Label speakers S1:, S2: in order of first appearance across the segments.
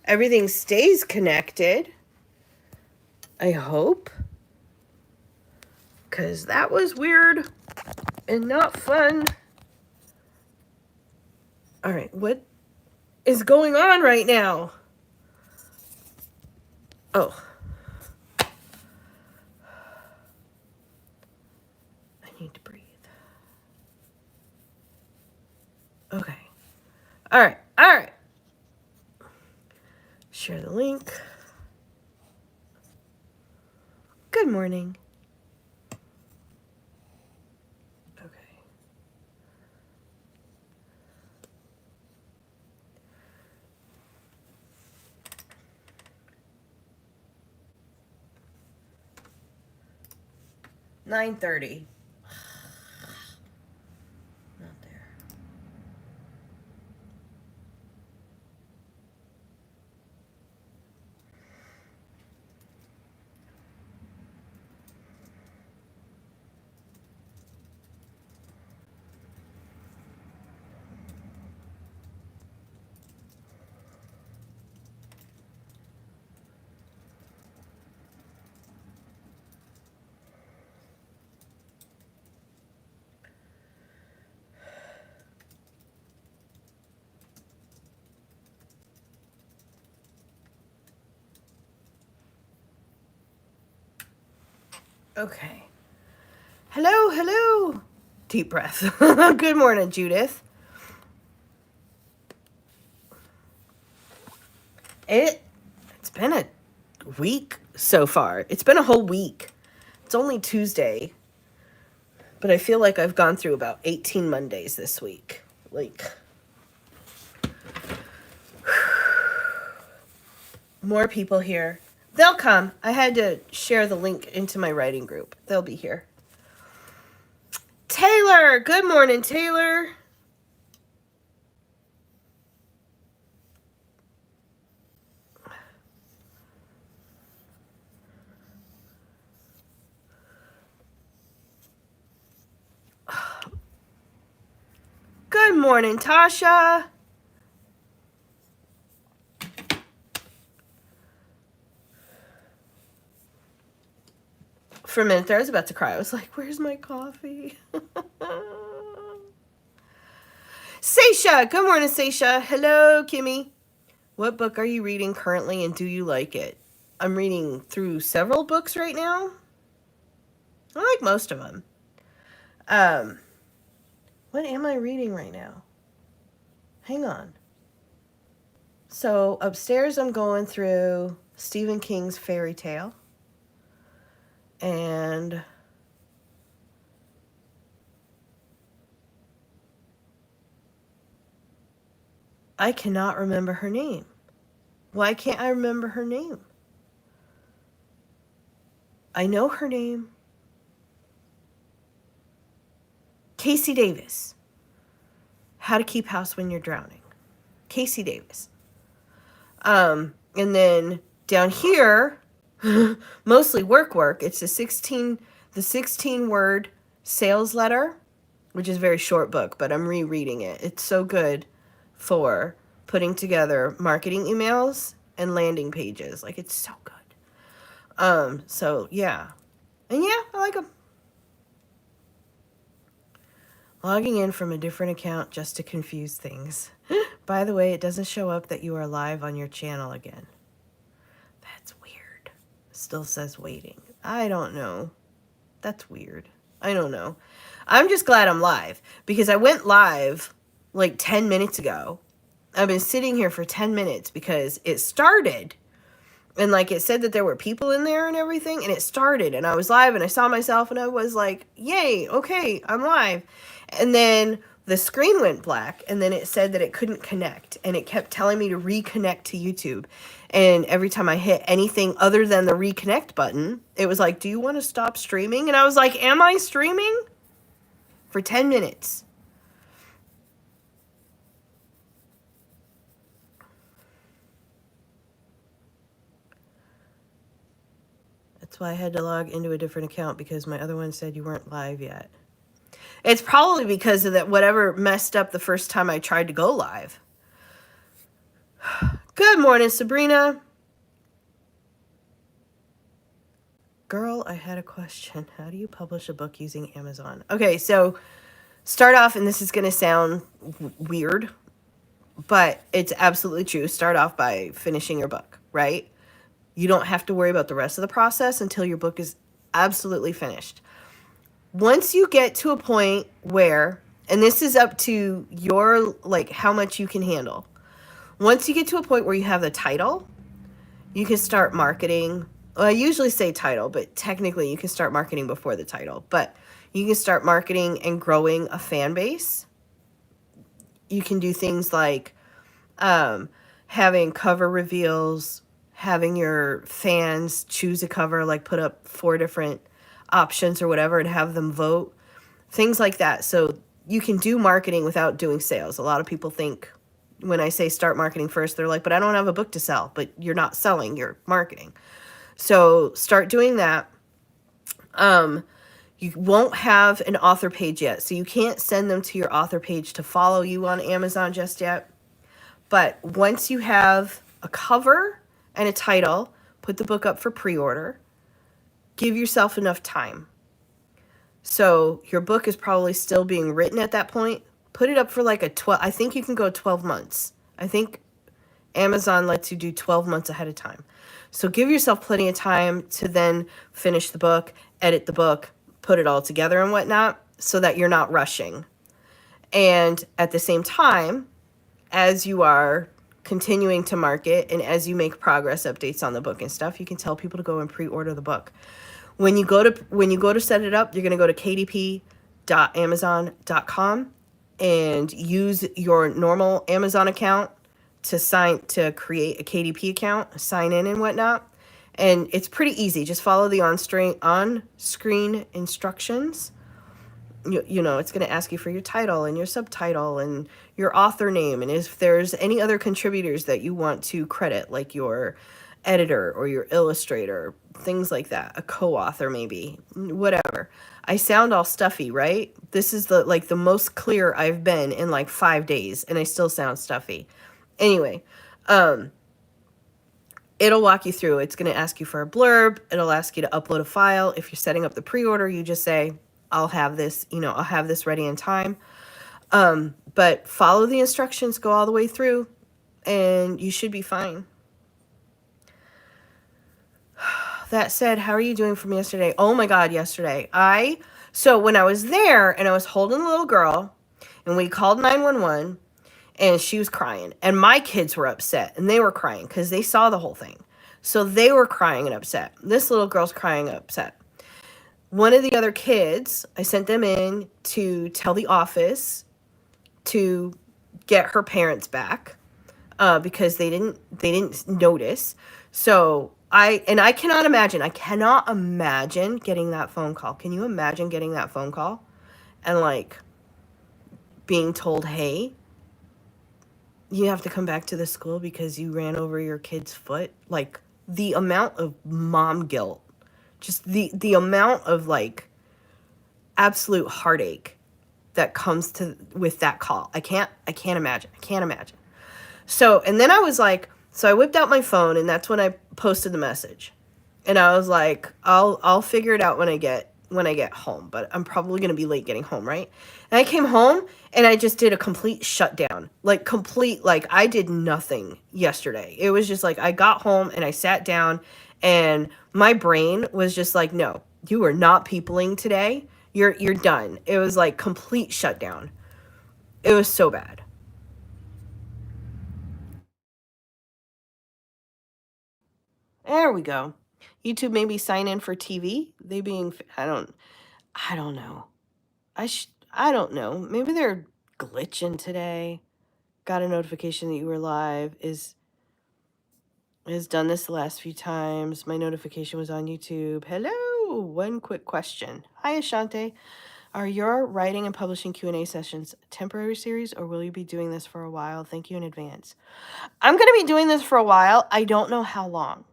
S1: Everything stays connected. I hope. Because that was weird and not fun. All right, what is going on right now? Oh. I need to breathe. Okay. All right. All right. Share the link. Good morning. Okay. $9:30. Not there. Okay. Hello, hello. Deep breath. Good morning, Judith. It's been a week so far. It's been a whole week. It's only Tuesday. But I feel like I've gone through about 18 Mondays this week. Like, more people here. They'll come. I had to share the link into my writing group. They'll be here. Taylor! Good morning, Taylor. Good morning, Tasha. For a minute there, I was about to cry. I was like, where's my coffee? Seisha! Good morning, Seisha. Hello, Kimmy. What book are you reading currently and do you like it? I'm reading through several books right now. I like most of them. What am I reading right now? Hang on. So upstairs I'm going through Stephen King's Fairy Tale. And I cannot remember her name. Why can't I remember her name? I know her name. Casey Davis. How to Keep House When You're Drowning. Casey Davis. And then down here, mostly work. It's the 16 word sales letter, which is a very short book, but I'm rereading it. It's so good for putting together marketing emails and landing pages. Like, it's so good. So yeah. And yeah, I like them. Logging in from a different account just to confuse things. By the way, it doesn't show up that you are live on your channel again. That's weird. Still says waiting. I don't know. That's weird. I don't know. I'm just glad I'm live because I went live like 10 minutes ago. I've been sitting here for 10 minutes because it started and like it said that there were people in there and everything, and it started and I was live and I saw myself and I was like, yay, okay, I'm live. And then the screen went black and then it said that it couldn't connect and it kept telling me to reconnect to YouTube. And every time I hit anything other than the reconnect button, it was like, do you want to stop streaming? And I was like, am I streaming? For 10 minutes. That's why I had to log into a different account because my other one said you weren't live yet. It's probably because of that whatever messed up the first time I tried to go live. Good Good morning, Sabrina. Girl, I had a question. How do you publish a book using Amazon? Okay, so start off, and this is going to sound weird, but it's absolutely true. Start off by finishing your book, right? You don't have to worry about the rest of the process until your book is absolutely finished. Once you get to a point where, and this is up to your, like, how much you can handle. Once you get to a point where you have the title, you can start marketing. Well, I usually say title, but technically you can start marketing before the title. But you can start marketing and growing a fan base. You can do things like having cover reveals, having your fans choose a cover, like put up 4 different options or whatever and have them vote. Things like that. So you can do marketing without doing sales. A lot of people think when I say start marketing first, they're like, but I don't have a book to sell. But you're not selling, you're marketing. So start doing that. You won't have an author page yet, so you can't send them to your author page to follow you on Amazon just yet. But once you have a cover and a title, put the book up for pre-order. Give yourself enough time. So your book is probably still being written at that point. Put it up for like I think you can go 12 months. I think Amazon lets you do 12 months ahead of time. So give yourself plenty of time to then finish the book, edit the book, put it all together and whatnot, so that you're not rushing. And at the same time, as you are continuing to market and as you make progress updates on the book and stuff, you can tell people to go and pre-order the book. When you go to set it up, you're going to go to kdp.amazon.com and use your normal Amazon account to create a KDP account, sign in and whatnot. And it's pretty easy. Just follow the on-screen instructions. You know, it's going to ask you for your title and your subtitle and your author name. And if there's any other contributors that you want to credit, like your editor or your illustrator, things like that, a co-author maybe, whatever. I sound all stuffy, right? This is the most clear I've been in like 5 days, and I still sound stuffy. Anyway, it'll walk you through. It's going to ask you for a blurb. It'll ask you to upload a file. If you're setting up the pre-order, you just say, I'll have this ready in time. But follow the instructions, go all the way through, and you should be fine. That said, how are you doing from yesterday? Oh my God, yesterday. So when I was there and I was holding the little girl and we called 911 and she was crying and my kids were upset and they were crying because they saw the whole thing. So they were crying and upset. This little girl's crying and upset. One of the other kids, I sent them in to tell the office to get her parents back because they didn't notice. So I cannot imagine getting that phone call. Can you imagine getting that phone call and like being told, hey, you have to come back to the school because you ran over your kid's foot? Like the amount of mom guilt, just the amount of like absolute heartache that comes with that call. I can't imagine. So, and then I was like, so I whipped out my phone and that's when I posted the message. And I was like, I'll figure it out when I get home, but I'm probably going to be late getting home, right? And I came home and I just did a complete shutdown. Like I did nothing yesterday. It was just like I got home and I sat down and my brain was just like, no, you are not peopling today. You're done. It was like complete shutdown. It was so bad. There we go. YouTube made me sign in for TV. I don't know. I don't know. Maybe they're glitching today. Got a notification that you were live. Has done this the last few times. My notification was on YouTube. Hello. One quick question. Hi, Ashante. Are your writing and publishing Q&A sessions a temporary series, or will you be doing this for a while? Thank you in advance. I'm going to be doing this for a while. I don't know how long.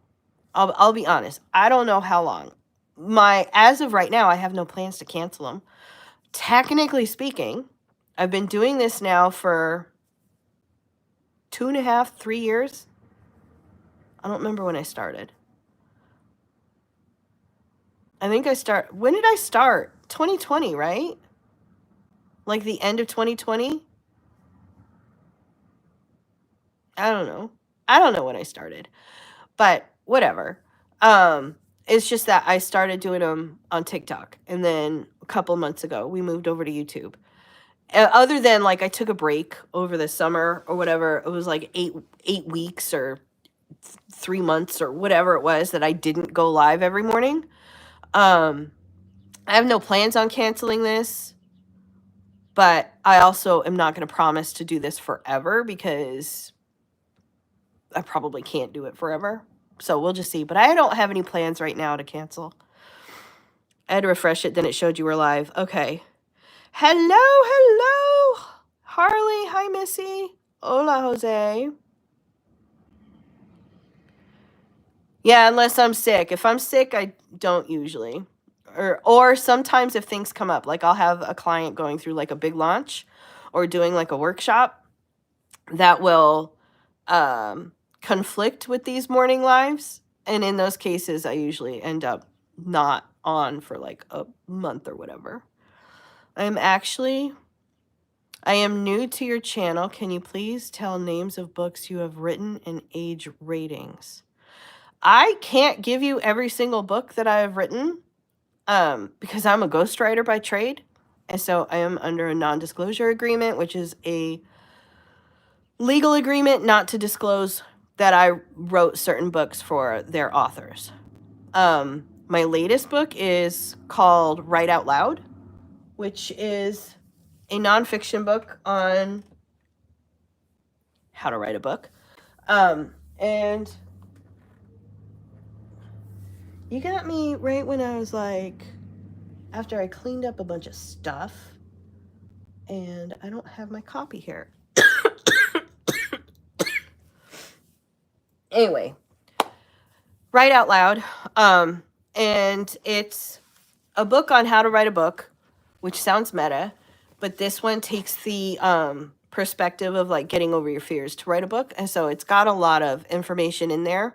S1: I'll be honest. I don't know how long. As of right now, I have no plans to cancel them. Technically speaking, I've been doing this now for 2.5, 3 years. I don't remember when I started. I think when did I start? 2020, right? Like the end of 2020? I don't know. I don't know when I started. But whatever. It's just that I started doing them on TikTok, and then a couple months ago we moved over to YouTube. Other than like I took a break over the summer or whatever, it was like eight weeks or 3 months or whatever it was that I didn't go live every morning. I have no plans on canceling this, but I also am not going to promise to do this forever because I probably can't do it forever. So we'll just see. But I don't have any plans right now to cancel. I had to refresh it, then it showed you were live. Okay. Hello. Harley, hi, Missy. Hola, Jose. Yeah, unless I'm sick. If I'm sick, I don't usually. Or sometimes if things come up, like I'll have a client going through like a big launch or doing like a workshop that will conflict with these morning lives. And in those cases, I usually end up not on for like a month or whatever. I am new to your channel. Can you please tell names of books you have written and age ratings? I can't give you every single book that I have written because I'm a ghostwriter by trade. And so I am under a non-disclosure agreement, which is a legal agreement not to disclose that I wrote certain books for their authors. My latest book is called Write Out Loud, which is a nonfiction book on how to write a book. And you got me right when I was like, after I cleaned up a bunch of stuff, and I don't have my copy here. Anyway, Write Out Loud. And it's a book on how to write a book, which sounds meta, but this one takes the perspective of like getting over your fears to write a book. And so it's got a lot of information in there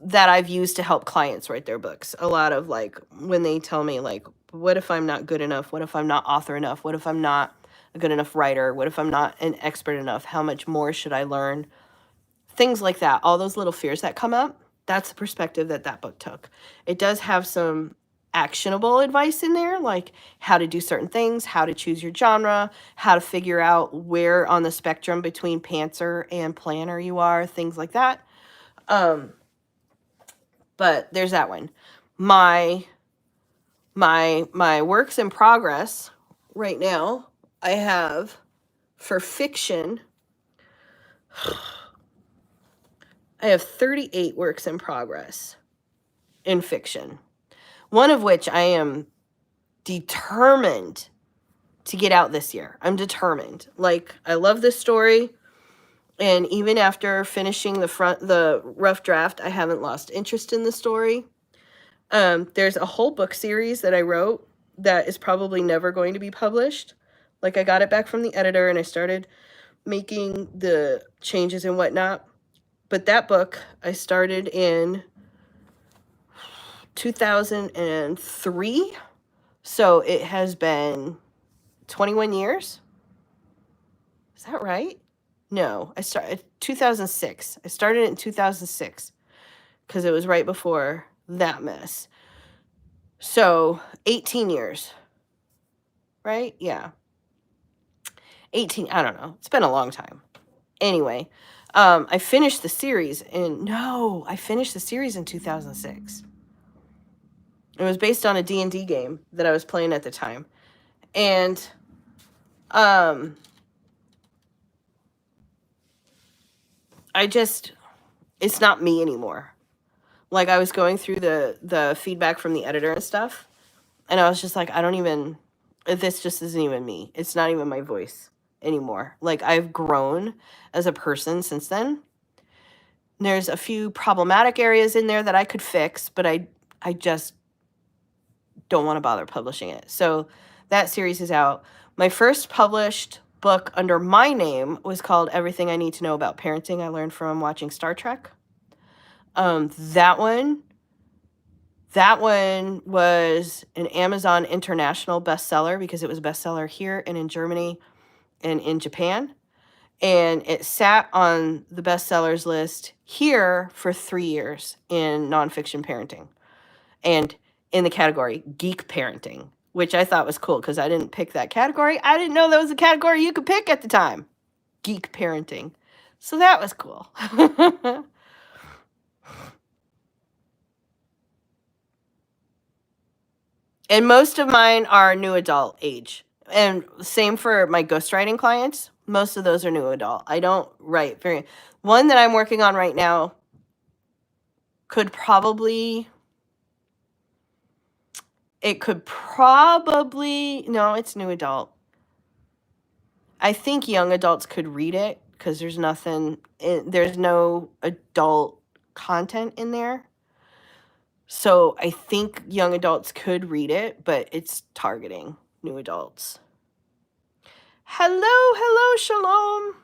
S1: that I've used to help clients write their books. A lot of like when they tell me like, what if I'm not good enough? What if I'm not author enough? What if I'm not a good enough writer? What if I'm not an expert enough? How much more should I learn? Things like that. All those little fears that come up. That's the perspective that book took. It does have some actionable advice in there, like how to do certain things, how to choose your genre, how to figure out where on the spectrum between pantser and planner you are, things like that. But there's that one. My works in progress right now, I have for fiction, I have 38 works in progress in fiction. One of which I am determined to get out this year. I'm determined. Like, I love this story. And even after finishing the rough draft, I haven't lost interest in the story. There's a whole book series that I wrote that is probably never going to be published. Like, I got it back from the editor and I started making the changes and whatnot. But that book I started in 2003. So it has been 21 years. Is that right? No, I started 2006. I started in 2006 because it was right before that mess. So 18 years, right? Yeah. 18, I don't know. It's been a long time. Anyway, I finished the series I finished the series in 2006. It was based on a D&D game that I was playing at the time. And it's not me anymore. Like, I was going through the feedback from the editor and stuff, and I was just like, this just isn't even me. It's not even my voice anymore. Like, I've grown as a person since then. There's a few problematic areas in there that I could fix, but I just don't want to bother publishing it. So that series is out. My first published book under my name was called Everything I Need to Know About Parenting I Learned from Watching Star Trek. That one was an Amazon international bestseller because it was a bestseller here and in Germany and in Japan. And it sat on the bestsellers list here for 3 years in nonfiction parenting and in the category geek parenting, which I thought was cool because I didn't pick that category. I didn't know that was a category you could pick at the time. Geek parenting. So that was cool. And most of mine are new adult age. And same for my ghostwriting clients. Most of those are new adult. I don't write very... One that I'm working on right now could probably... It could probably... No, it's new adult. I think young adults could read it because there's nothing... There's no adult content in there. So I think young adults could read it, but it's targeting new adults. Hello, Shalom.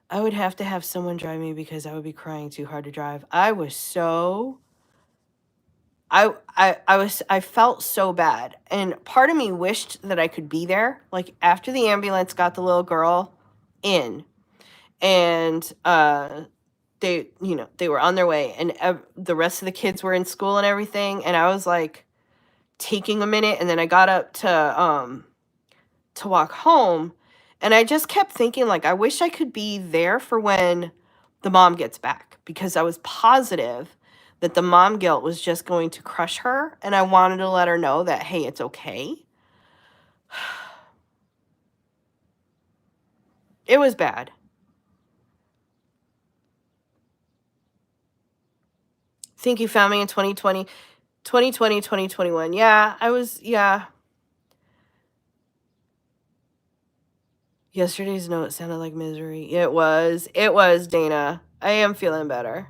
S1: I would have to have someone drive me because I would be crying too hard to drive. I was so... I felt so bad. And part of me wished that I could be there. Like, after the ambulance got the little girl in, and they were on their way, and the rest of the kids were in school and everything, and I was like taking a minute, and then I got up to walk home, and I just kept thinking, like, I wish I could be there for when the mom gets back, because I was positive that the mom guilt was just going to crush her, and I wanted to let her know that, hey, it's okay. It was bad. Think you found me in 2020, 2021. Yeah, yeah. Yesterday's note sounded like misery. It was, Dana. I am feeling better.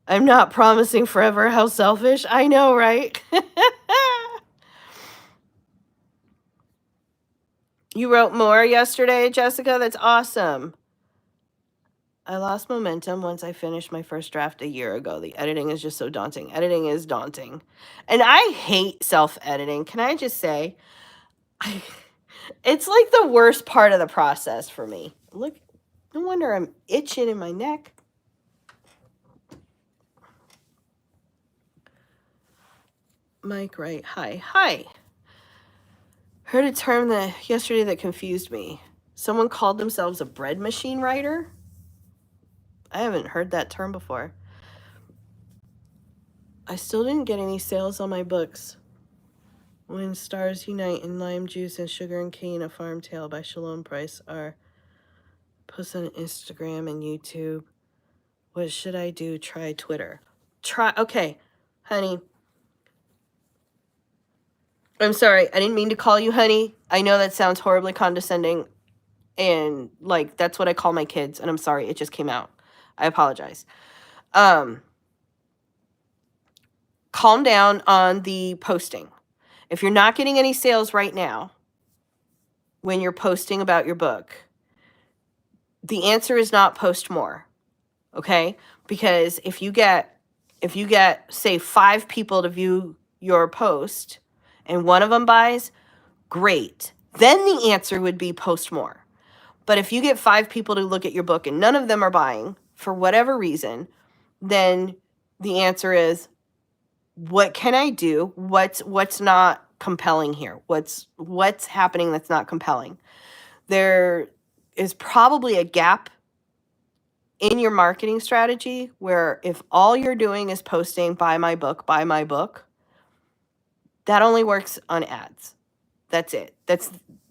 S1: I'm not promising forever. How selfish. I know, right? You wrote more yesterday, Jessica? That's awesome. I lost momentum once I finished my first draft a year ago. The editing is just so daunting. Editing is daunting. And I hate self-editing. Can I just say? It's like the worst part of the process for me. Look, no wonder I'm itching in my neck. Mike, right? Hi. Heard a term yesterday that confused me. Someone called themselves a bread machine writer. I haven't heard that term before. I still didn't get any sales on my books. When Stars Unite and Lime Juice and Sugar and Cane, A Farm Tale by Shalom Price are posted on Instagram and YouTube. What should I do? Try Twitter. Okay, honey. I'm sorry. I didn't mean to call you honey. I know that sounds horribly condescending. And, like, that's what I call my kids. And I'm sorry. It just came out. I apologize. Calm down on the posting. If you're not getting any sales right now, when you're posting about your book, the answer is not post more. Okay? Because if you get, say, 5 people to view your post and one of them buys, great. Then the answer would be post more. But if you get 5 people to look at your book and none of them are buying for whatever reason, then the answer is, what can I do? What's not compelling here? What's happening that's not compelling? There is probably a gap in your marketing strategy where if all you're doing is posting buy my book, that only works on ads. That's it.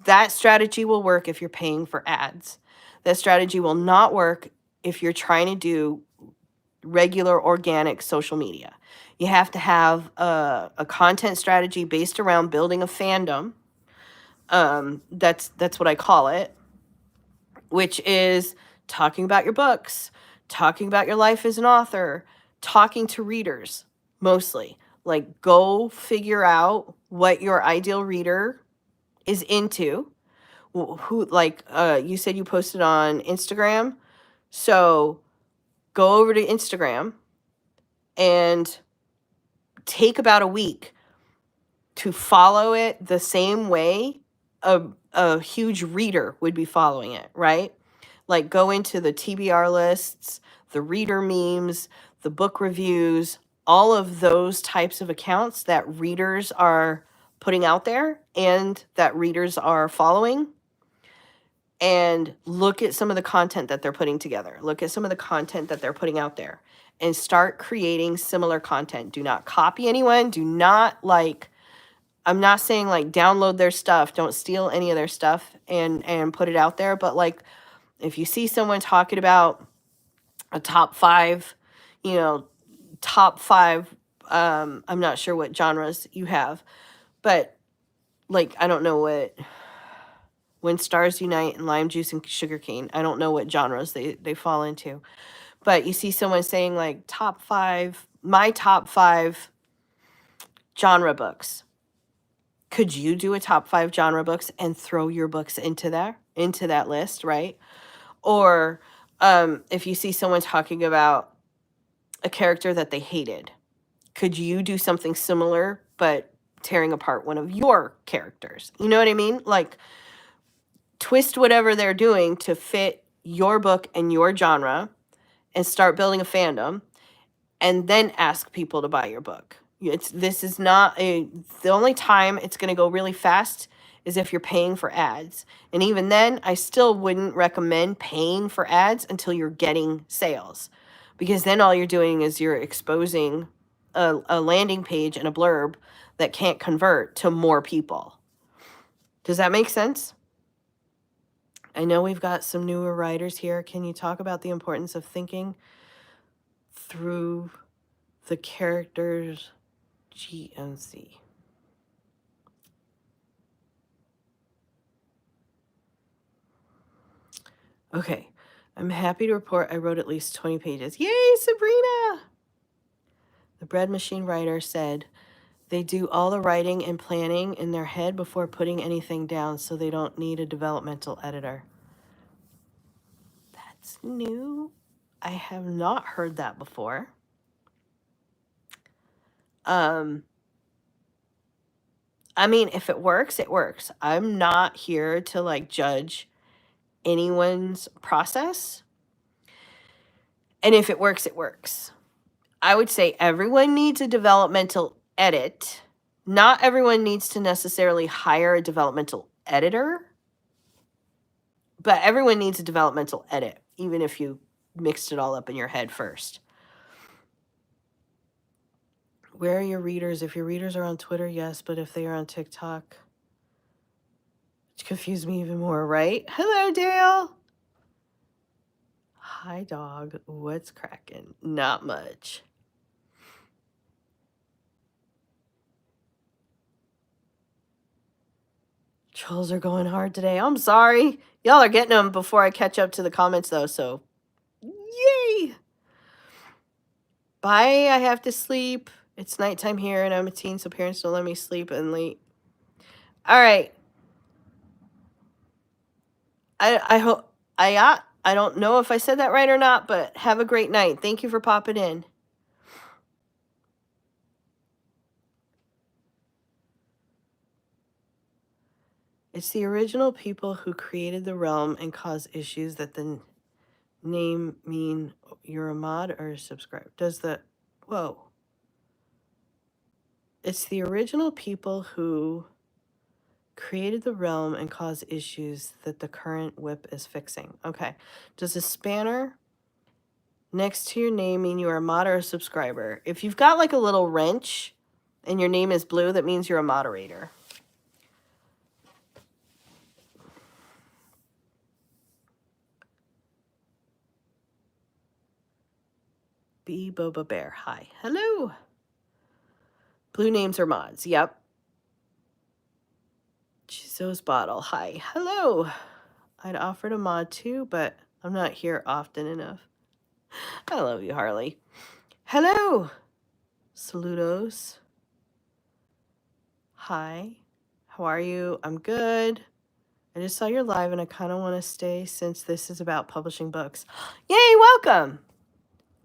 S1: That strategy will work if you're paying for ads. That strategy will not work if you're trying to do regular organic social media. You have to have a content strategy based around building a fandom. That's what I call it, which is talking about your books, talking about your life as an author, talking to readers, mostly. Like, go figure out what your ideal reader is into, Who, like, you said you posted on Instagram. So go over to Instagram and take about a week to follow it the same way a huge reader would be following it, right? Like, go into the TBR lists, the reader memes, the book reviews, all of those types of accounts that readers are putting out there and that readers are following, and look at some of the content that they're putting together. Look at some of the content that they're putting out there and start creating similar content. Do not copy anyone. Do not, like, I'm not saying like download their stuff, don't steal any of their stuff and put it out there, but like if you see someone talking about a top 5, you know, top 5, I'm not sure what genres you have, but like I don't know what When Stars Unite and Lime Juice and Sugarcane, I don't know what genres they fall into. But you see someone saying like top 5, my top 5 genre books. Could you do a top 5 genre books and throw your books into that list, right? Or if you see someone talking about a character that they hated, could you do something similar but tearing apart one of your characters? You know what I mean? Like, twist whatever they're doing to fit your book and your genre and start building a fandom, and then ask people to buy your book. This is not the only time it's going to go really fast is if you're paying for ads. And even then, I still wouldn't recommend paying for ads until you're getting sales, because then all you're doing is you're exposing a landing page and a blurb that can't convert to more people. Does that make sense? I know we've got some newer writers here. Can you talk about the importance of thinking through the characters GNC? Okay, I'm happy to report I wrote at least 20 pages. Yay, Sabrina! The Bread Machine writer said they do all the writing and planning in their head before putting anything down, so they don't need a developmental editor. That's new. I have not heard that before. I mean, if it works, it works. I'm not here to like judge anyone's process. And if it works, it works. I would say everyone needs a developmental edit. Not everyone needs to necessarily hire a developmental editor, but everyone needs a developmental edit, even if you mixed it all up in your head first. Where are your readers? If your readers are on Twitter, yes, but if they are on TikTok, which confused me even more, right? Hello, Dale. Hi, dog. What's cracking? Not much. Trolls are going hard today. I'm sorry. Y'all are getting them before I catch up to the comments, though, so yay! Bye, I have to sleep. It's nighttime here, and I'm a teen, so parents don't let me sleep in late. All right. I hope I don't know if I said that right or not, but have a great night. Thank you for popping in. It's the original people who created the realm and caused issues that the name mean you're a mod or a subscriber. Does the... Whoa. It's the original people who created the realm and caused issues that the current whip is fixing. Okay. Does a spanner next to your name mean you are a mod or a subscriber? If you've got like a little wrench and your name is blue, that means you're a moderator. B Boba Bear. Hi. Hello. Blue names are mods. Yep. Chizo's Bottle. Hi. Hello. I'd offered a mod too, but I'm not here often enough. I love you, Harley. Hello. Saludos. Hi. How are you? I'm good. I just saw your live and I kind of want to stay since this is about publishing books. Yay, welcome!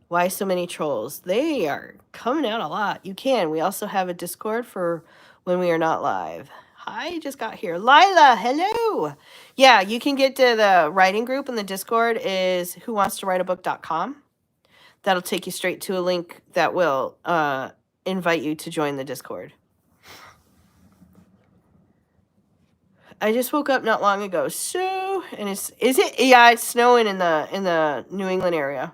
S1: Why so many trolls? They are coming out a lot. You can. We also have a Discord for when we are not live. Hi, just got here. Lila, hello! Yeah, you can get to the writing group in the Discord is whowantstowriteabook.com. That'll take you straight to a link that will invite you to join the Discord. I just woke up not long ago, so and is it? Yeah, it's snowing in the New England area.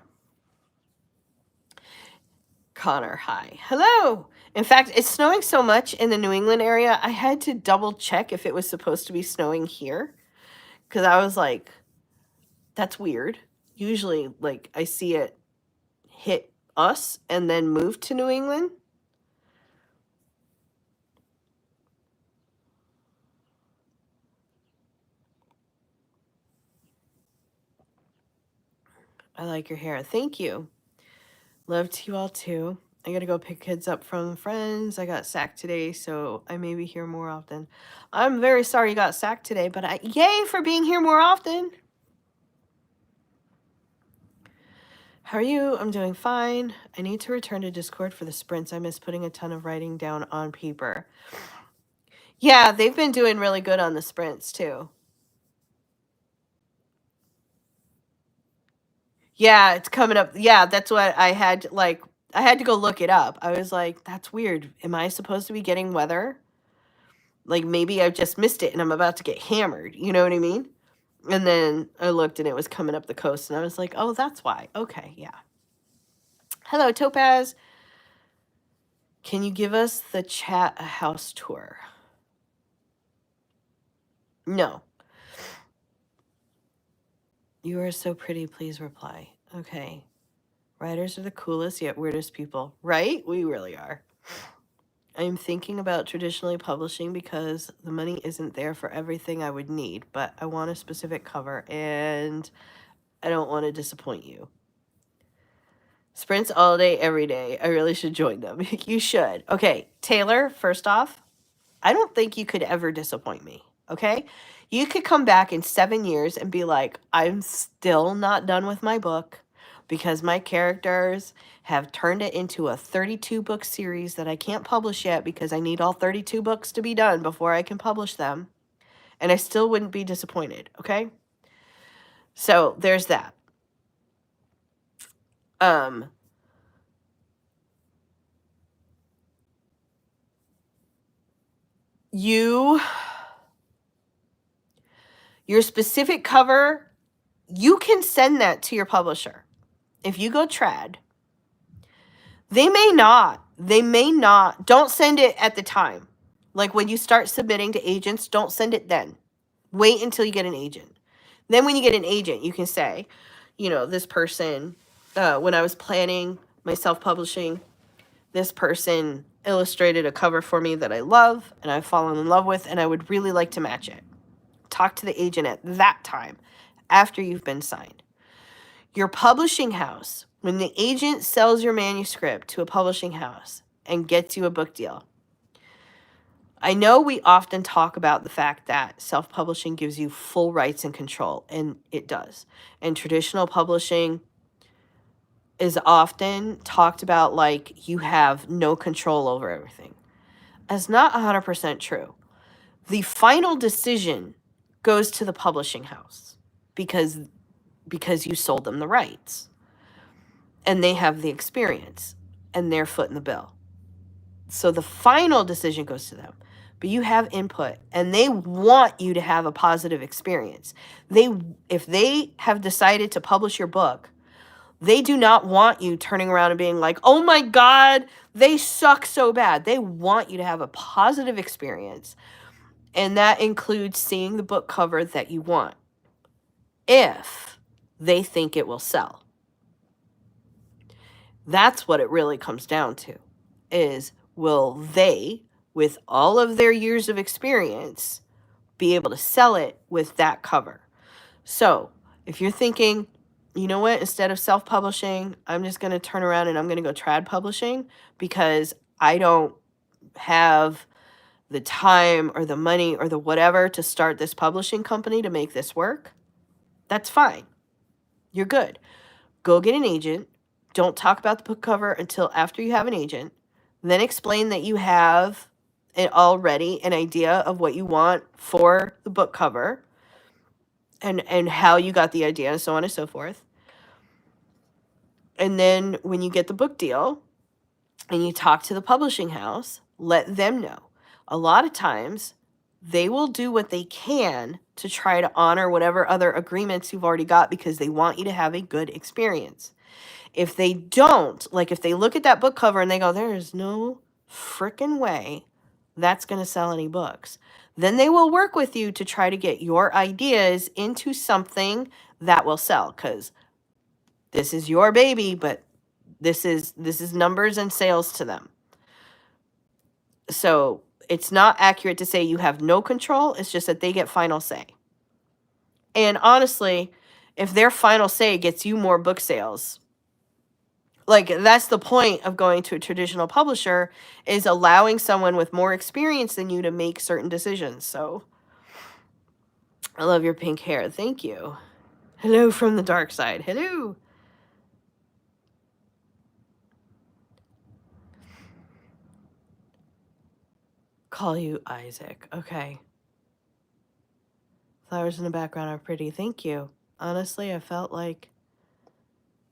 S1: Connor, hi, hello. In fact, it's snowing so much in the New England area, I had to double check if it was supposed to be snowing here, because I was like, that's weird. Usually, like I see it hit us and then move to New England. I like your hair. Thank you. Love to you all too. I gotta go pick kids up from friends. I got sacked today, so I may be here more often. I'm very sorry you got sacked today, but yay for being here more often. How are you? I'm doing fine. I need to return to Discord for the sprints. I miss putting a ton of writing down on paper. Yeah, they've been doing really good on the sprints too. Yeah, it's coming up. Yeah, that's what I had, like, I had to go look it up. I was like, that's weird. Am I supposed to be getting weather? Like, maybe I just missed it and I'm about to get hammered. You know what I mean? And then I looked and it was coming up the coast and I was like, oh, that's why. Okay, yeah. Hello, Topaz. Can you give us the chat a house tour? No. You are so pretty. Please reply. Okay. Writers are the coolest yet weirdest people. Right? We really are. I'm thinking about traditionally publishing because the money isn't there for everything I would need, but I want a specific cover and I don't want to disappoint you. Sprints all day, every day. I really should join them. You should. Okay, Taylor, first off, I don't think you could ever disappoint me, okay? You could come back in 7 years and be like, I'm still not done with my book because my characters have turned it into a 32-book series that I can't publish yet because I need all 32 books to be done before I can publish them. And I still wouldn't be disappointed, okay? So there's that. Your specific cover, you can send that to your publisher. If you go trad, they may not, don't send it at the time. Like when you start submitting to agents, don't send it then. Wait until you get an agent. Then when you get an agent, you can say, you know, this person, when I was planning my self-publishing, this person illustrated a cover for me that I love and I've fallen in love with and I would really like to match it. Talk to the agent at that time after you've been signed. Your publishing house, when the agent sells your manuscript to a publishing house and gets you a book deal, I know we often talk about the fact that self-publishing gives you full rights and control, and it does. And traditional publishing is often talked about like you have no control over everything. That's not 100% true. The final decision goes to the publishing house because you sold them the rights. And they have the experience and their foot in the bill. So the final decision goes to them. But you have input and they want you to have a positive experience. If they have decided to publish your book, they do not want you turning around and being like, oh my God, they suck so bad. They want you to have a positive experience. And that includes seeing the book cover that you want, if they think it will sell. That's what it really comes down to, is will they, with all of their years of experience, be able to sell it with that cover? So if you're thinking, you know what, instead of self-publishing, I'm just going to turn around and I'm going to go trad publishing because I don't have the time or the money or the whatever to start this publishing company to make this work, that's fine. You're good. Go get an agent. Don't talk about the book cover until after you have an agent. Then explain that you have already an idea of what you want for the book cover and how you got the idea and so on and so forth. And then when you get the book deal and you talk to the publishing house, let them know. A lot of times they will do what they can to try to honor whatever other agreements you've already got because they want you to have a good experience. If they don't, like if they look at that book cover and they go, there is no frickin' way that's going to sell any books, then they will work with you to try to get your ideas into something that will sell, because this is your baby, but this is numbers and sales to them. So it's not accurate to say you have no control. It's just that they get final say. And honestly, if their final say gets you more book sales, like that's the point of going to a traditional publisher, is allowing someone with more experience than you to make certain decisions. So I love your pink hair. Thank you. Hello from the dark side. Hello. Call you Isaac. Okay. Flowers in the background are pretty. Thank you. Honestly, I felt like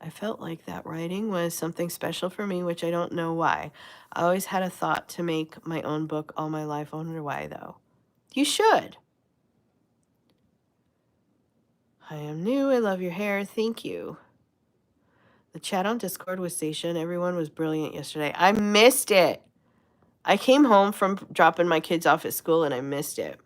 S1: that writing was something special for me, which I don't know why. I always had a thought to make my own book all my life. I wonder why, though. You should. I am new. I love your hair. Thank you. The chat on Discord was station. Everyone was brilliant yesterday. I missed it. I came home from dropping my kids off at school and I missed it.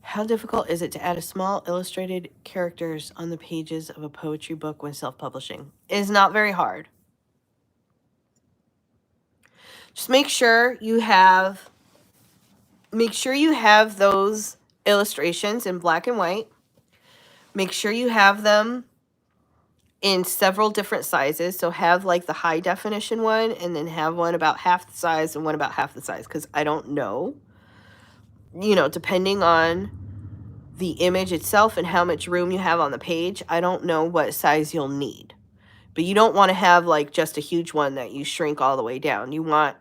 S1: How difficult is it to add a small illustrated characters on the pages of a poetry book when self-publishing? It is not very hard. Just make sure you have those illustrations in black and white. Make sure you have them in several different sizes. So have like the high definition one and then have one about half the size and one about half the size, because I don't know, depending on the image itself and how much room you have on the page, I don't know what size you'll need. But you don't want to have like just a huge one that you shrink all the way down. You want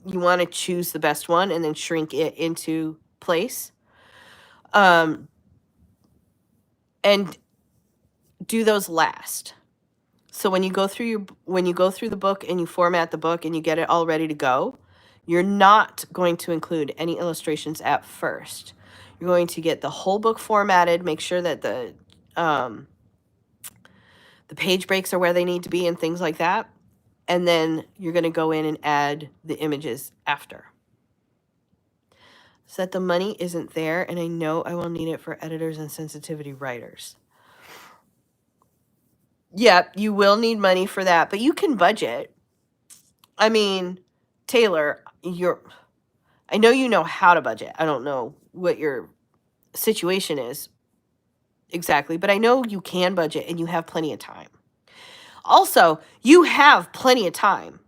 S1: to choose the best one and then shrink it into place. And do those last. So when you go through the book and you format the book and you get it all ready to go, you're not going to include any illustrations at first. You're going to get the whole book formatted, make sure that the page breaks are where they need to be and things like that. And then you're going to go in and add the images after. So that the money isn't there, and I know I will need it for editors and sensitivity writers. Yep, you will need money for that, but you can budget. I mean, Taylor, I know you know how to budget. I don't know what your situation is exactly, but I know you can budget and you have plenty of time. Also, you have plenty of time.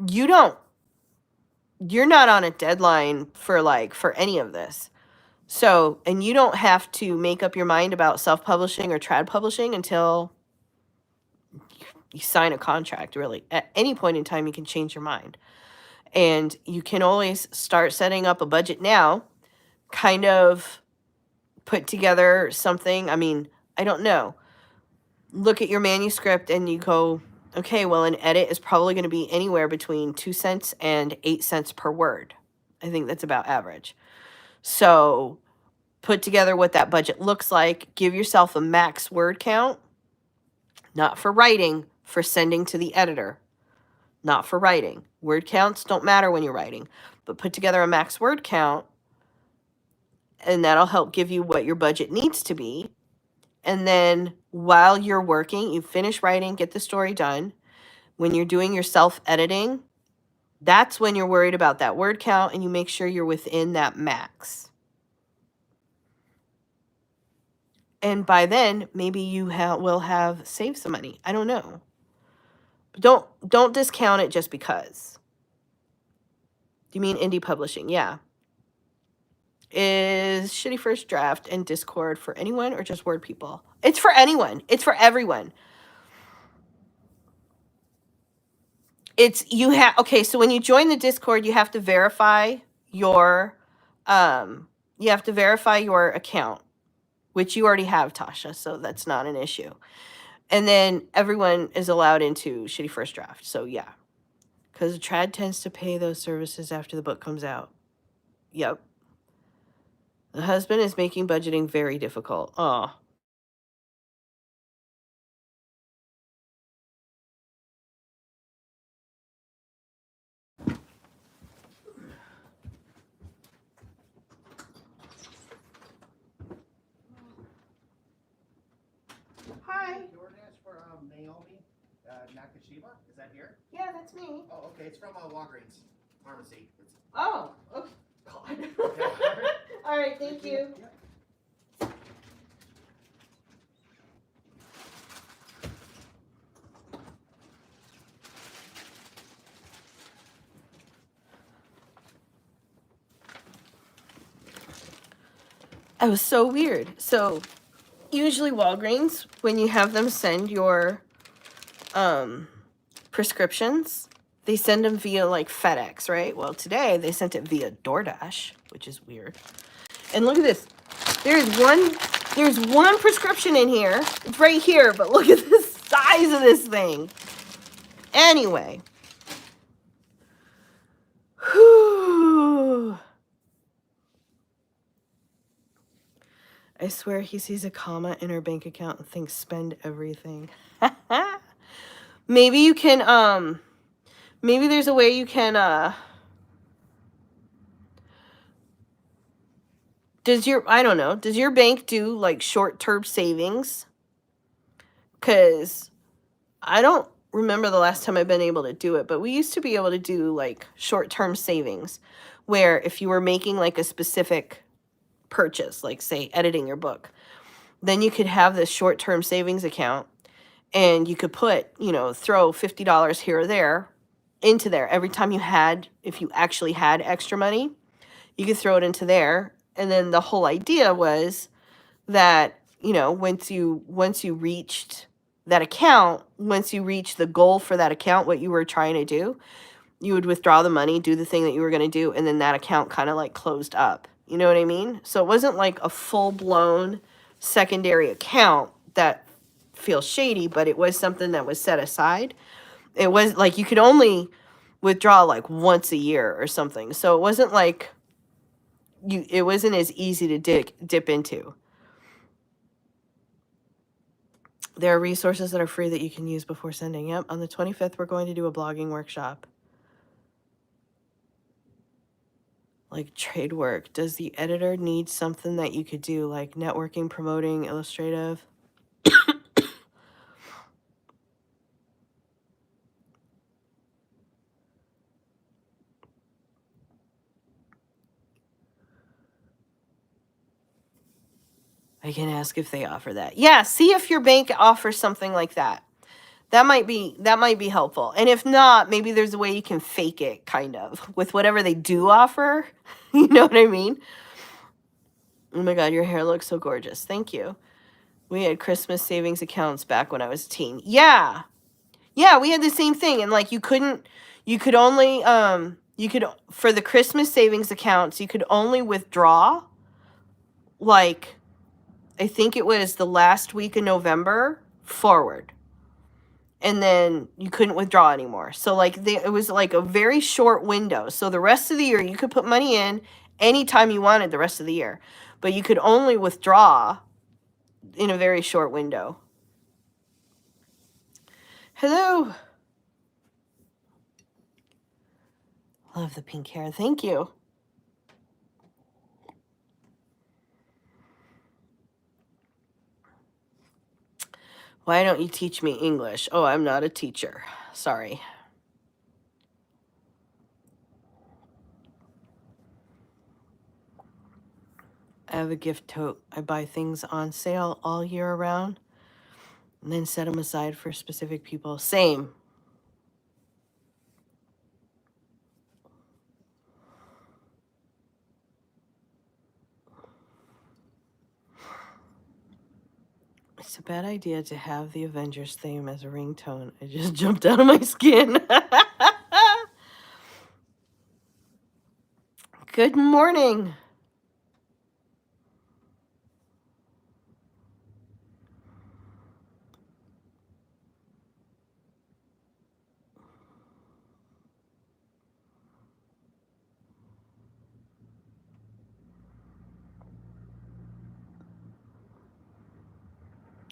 S1: You're not on a deadline for any of this. So, and you don't have to make up your mind about self-publishing or trad publishing until you sign a contract, really. At any point in time, you can change your mind. And you can always start setting up a budget now, kind of put together something. I mean, I don't know. Look at your manuscript and you go, okay, well, an edit is probably going to be anywhere between 2 cents and 8 cents per word. I think that's about average. So put together what that budget looks like. Give yourself a max word count, not for writing, for sending to the editor, not for writing. Word counts don't matter when you're writing, but put together a max word count, and that'll help give you what your budget needs to be. And then while you're working, you finish writing, get the story done. When you're doing your self-editing, That's when you're worried about that word count and you make sure you're within that max. And by then, maybe you will have saved some money. I don't know. Don't discount it just because. Do you mean indie publishing? Yeah. Is Shitty First Draft and Discord for anyone or just word people? It's for anyone. It's for everyone. Okay, so when you join the Discord, you have to verify your account, which you already have, Tasha, so that's not an issue. And then everyone is allowed into Shitty First Draft. So yeah. Because Trad tends to pay those services after the book comes out. Yep. The husband is making budgeting very difficult. Oh. Hi.
S2: DoorDash for Naomi Nakashima. Is that here?
S1: Yeah, that's me.
S2: Oh, okay. It's from Walgreens Pharmacy.
S1: Oh, okay. God.
S2: Okay.
S1: All right, thank you.
S2: Yeah.
S1: That was so weird. So usually Walgreens, when you have them send your prescriptions, they send them via like FedEx, right? Well, today they sent it via DoorDash, which is weird. And look at this. There's one prescription in here. It's right here, but look at the size of this thing. Anyway. Whew. I swear he sees a comma in her bank account and thinks spend everything. Maybe you can, maybe there's a way you can, I don't know, does your bank do like short-term savings? Because I don't remember the last time I've been able to do it, but we used to be able to do like short-term savings where if you were making like a specific purchase, like say editing your book, then you could have this short-term savings account and you could put, throw $50 here or there into there every time if you actually had extra money, you could throw it into there. And then the whole idea was that, once you reached that account, once you reached the goal for that account, what you were trying to do, you would withdraw the money, do the thing that you were going to do, and then that account kind of like closed up. You know what I mean? So it wasn't like a full-blown secondary account that feels shady, but it was something that was set aside. It was like you could only withdraw like once a year or something. So it wasn't like it wasn't as easy to dip into. There are resources that are free that you can use before sending. Yep. On the 25th, we're going to do a blogging workshop. Like trade work. Does the editor need something that you could do, like networking, promoting, illustrative? I can ask if they offer that. Yeah, see if your bank offers something like that. That might be helpful. And if not, maybe there's a way you can fake it, kind of, with whatever they do offer. You know what I mean? Oh my God, your hair looks so gorgeous. Thank you. We had Christmas savings accounts back when I was a teen. Yeah. Yeah, we had the same thing. And like you could only for the Christmas savings accounts, you could only withdraw like I think it was the last week of November forward. And then you couldn't withdraw anymore. So like it was like a very short window. So the rest of the year you could put money in anytime you wanted the rest of the year. But you could only withdraw in a very short window. Hello. Love the pink hair. Thank you. Why don't you teach me English? Oh, I'm not a teacher. Sorry. have a gift tote. I buy things on sale all year around and then set them aside for specific people. Same. It's a bad idea to have the Avengers theme as a ringtone. It just jumped out of my skin. Good morning.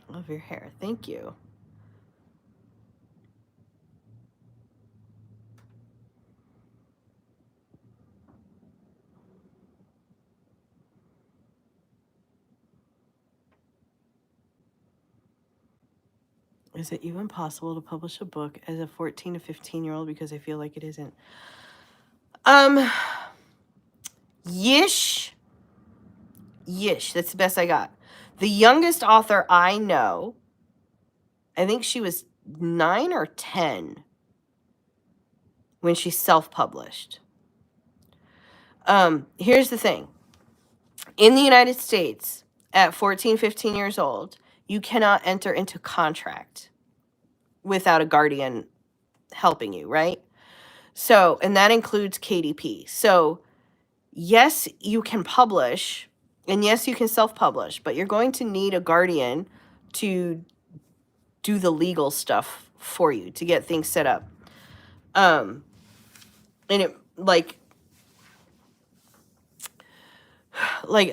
S1: Love your hair. Thank you. Is it even possible to publish a book as a 14 to 15-year-old? Because I feel like it isn't. Yish. That's the best I got. The youngest author I know, I think she was 9 or 10 when she self-published. Here's the thing. In the United States, at 14, 15 years old, you cannot enter into contract without a guardian helping you, right? So, and that includes KDP. So, yes, you can publish, and yes, you can self-publish, but you're going to need a guardian to do the legal stuff for you, to get things set up. And it, like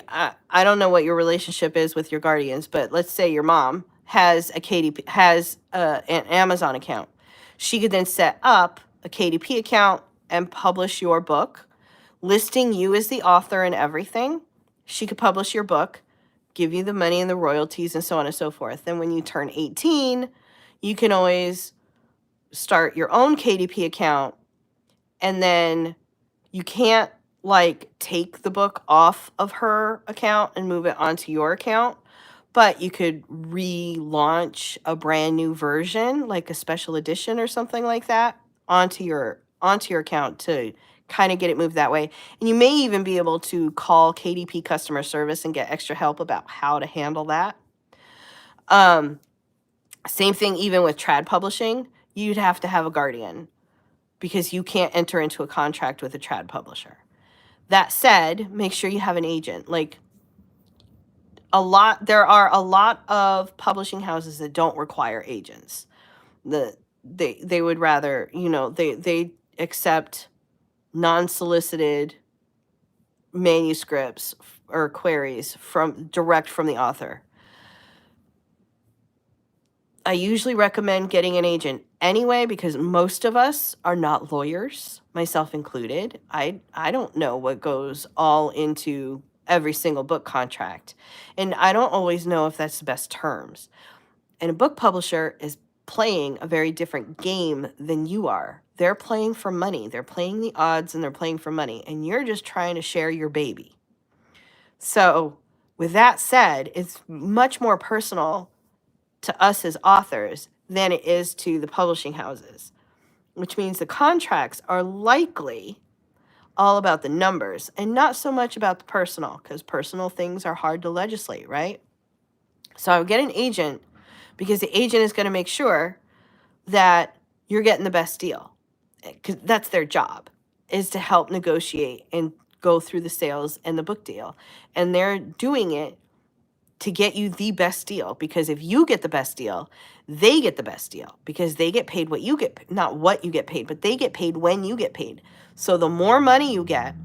S1: I don't know what your relationship is with your guardians, but let's say your mom has a KDP, has an Amazon account. She could then set up a KDP account and publish your book, listing you as the author and everything. She could publish your book, give you the money and the royalties and so on and so forth. Then when you turn 18, you can always start your own KDP account, and then you can't like take the book off of her account and move it onto your account, but you could relaunch a brand new version, like a special edition or something like that, onto your account to kind of get it moved that way. And you may even be able to call KDP customer service and get extra help about how to handle that. Same thing even with trad publishing. You'd have to have a guardian because you can't enter into a contract with a trad publisher. That said, make sure you have an agent. Like there are a lot of publishing houses that don't require agents. They would rather, they accept non-solicited manuscripts or queries direct from the author. I usually recommend getting an agent anyway because most of us are not lawyers, myself included. I don't know what goes all into every single book contract, and I don't always know if that's the best terms. And a book publisher is playing a very different game than you are. They're playing for money. They're playing the odds and they're playing for money, and you're just trying to share your baby. So with that said, it's much more personal to us as authors than it is to the publishing houses, which means the contracts are likely all about the numbers and not so much about the personal, because personal things are hard to legislate, right? So I would get an agent because the agent is going to make sure that you're getting the best deal, because that's their job, is to help negotiate and go through the sales and the book deal. And they're doing it to get you the best deal, because if you get the best deal, they get the best deal, because they get paid what you get, not what you get paid, but they get paid when you get paid. So the more money you get,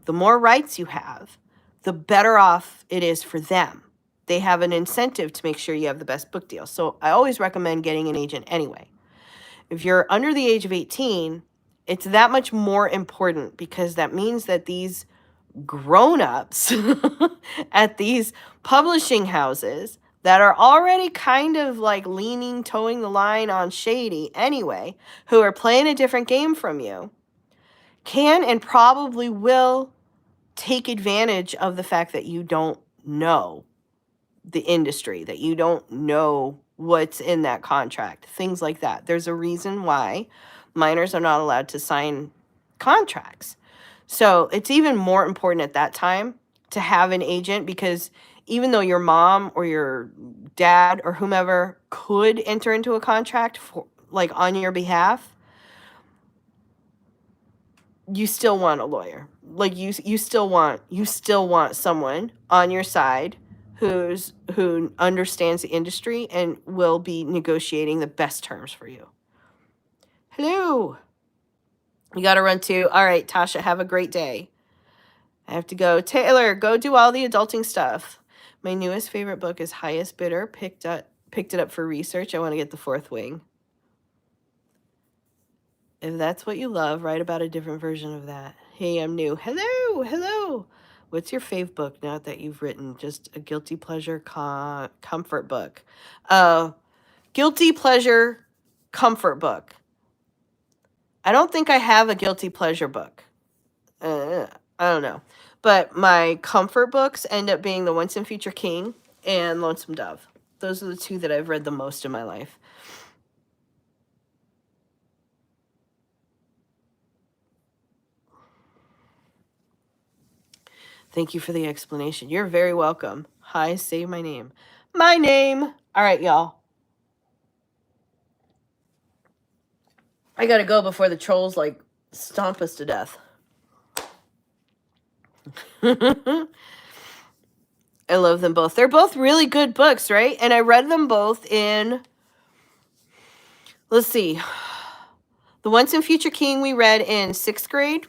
S1: the more rights you have, the better off it is for them. They have an incentive to make sure you have the best book deal. So I always recommend getting an agent anyway. If you're under the age of 18, it's that much more important, because that means that these grown-ups at these publishing houses that are already kind of like towing the line on shady anyway, who are playing a different game from you, can and probably will take advantage of the fact that you don't know the industry, that you don't know what's in that contract, things like that. There's a reason why minors are not allowed to sign contracts. So it's even more important at that time to have an agent, because even though your mom or your dad or whomever could enter into a contract for, like, on your behalf, you still want a lawyer. Like, you still want someone on your side who understands the industry and will be negotiating the best terms for you. Hello. You got to run too. All right, Tasha, have a great day. I have to go. Taylor, go do all the adulting stuff. My newest favorite book is Highest Bidder. Picked it up for research. I want to get The Fourth Wing. If that's what you love, write about a different version of that. Hey, I'm new. Hello. What's your fave book now that you've written? Just a guilty pleasure comfort book. Guilty pleasure comfort book. I don't think I have a guilty pleasure book. I don't know. But my comfort books end up being The Once and Future King and Lonesome Dove. Those are the two that I've read the most in my life. Thank you for the explanation. You're very welcome. Hi, say my name. My name. All right, y'all. I gotta go before the trolls, like, stomp us to death. I love them both. They're both really good books, right? And I read them both in, let's see, The Once and Future King we read in 6th grade.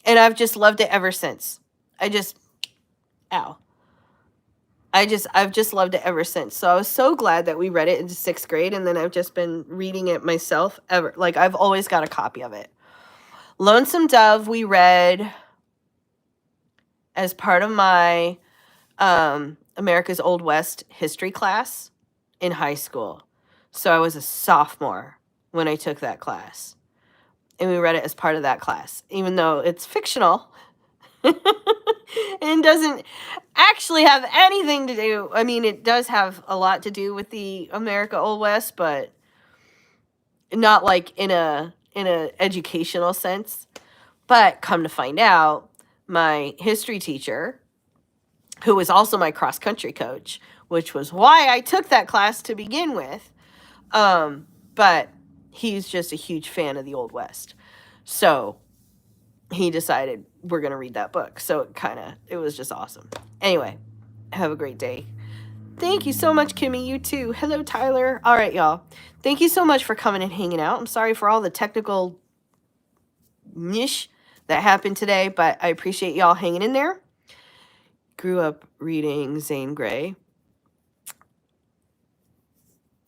S1: And I've just loved it ever since. I've just loved it ever since. So I was so glad that we read it into 6th grade, and then I've just been reading it myself ever. Like, I've always got a copy of it. Lonesome Dove we read as part of my America's Old West history class in high school. So I was a sophomore when I took that class. And we read it as part of that class, even though it's fictional and doesn't actually have anything to do. I mean, it does have a lot to do with the America Old West, but not like in a educational sense. But come to find out, my history teacher, who was also my cross country coach, which was why I took that class to begin with, but he's just a huge fan of the Old West. So he decided we're going to read that book. So it was just awesome. Anyway, have a great day. Thank you so much, Kimmy. You too. Hello, Tyler. All right, y'all. Thank you so much for coming and hanging out. I'm sorry for all the technical niche that happened today, but I appreciate y'all hanging in there. Grew up reading Zane Grey.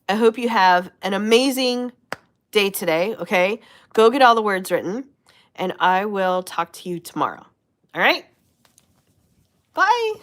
S1: I hope you have an amazing day today, okay? Go get all the words written, and I will talk to you tomorrow. All right? Bye.